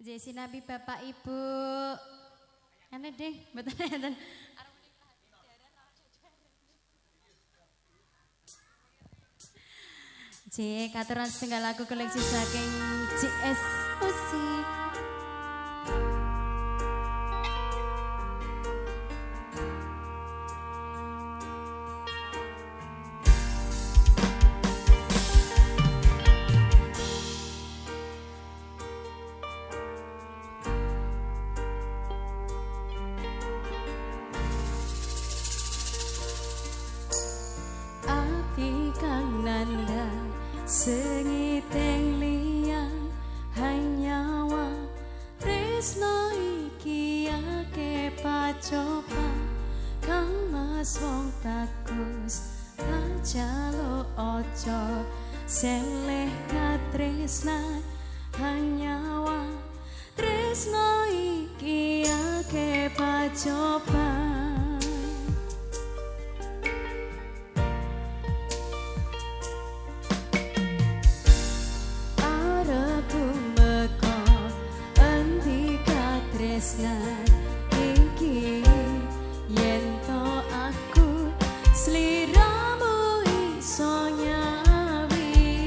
Jesi Nabi Bapak Ibu. Aneh deh, betul betul. J katuran setengah lagu koleksi saking JS Musik. Kang nanda sengiteng liyang hanyawa tresno iki ake pacoba kang mas wong takus kajalo ojo seleh katresna hanyawa tresno iki ake pacoba. Tresnan iki yen to aku sliramu iso nyawiji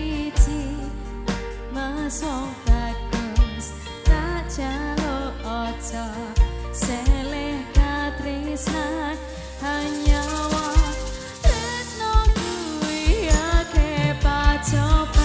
masong bagus tak jalo ojo seleh katresnan hanyawa tresno kuwi ake pacoba.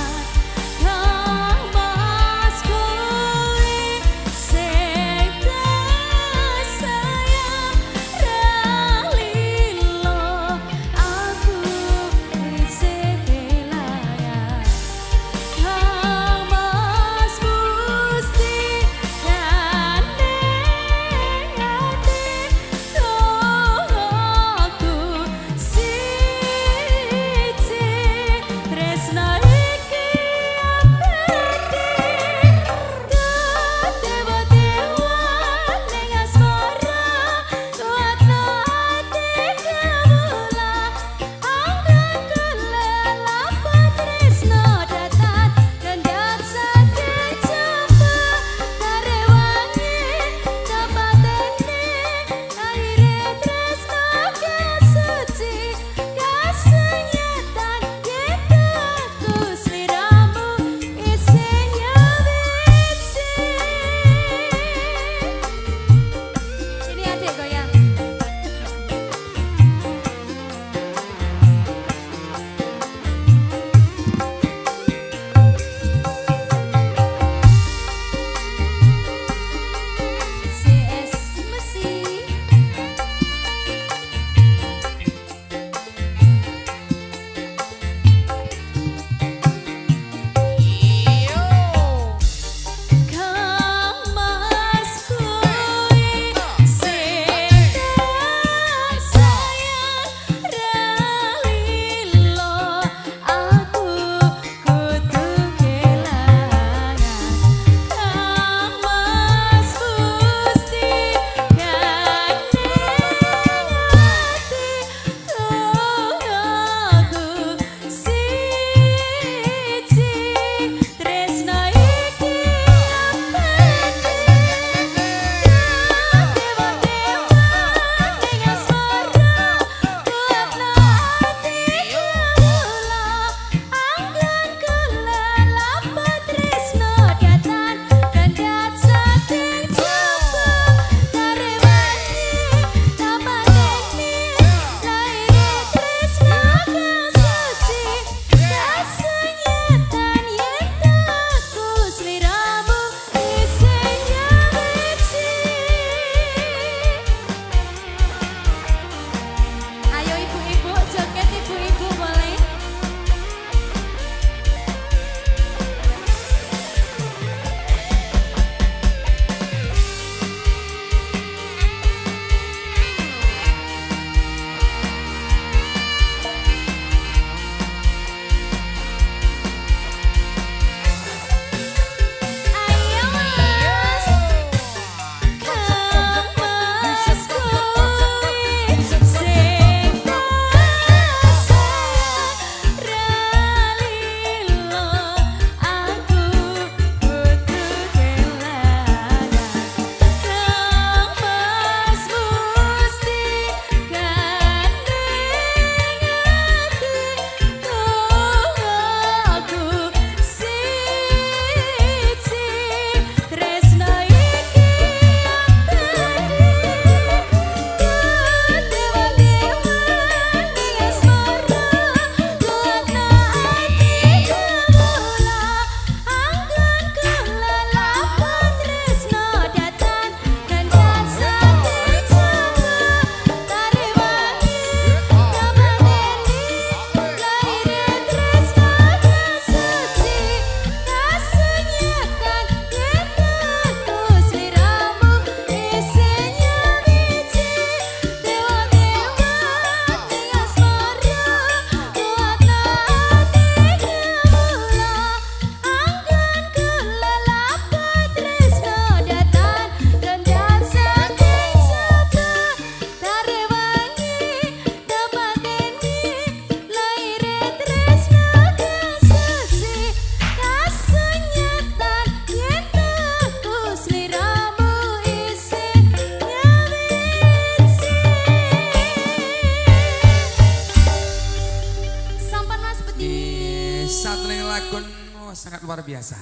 Cik. sangat luar biasa.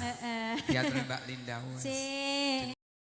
Teater Mbak Linda. Cik.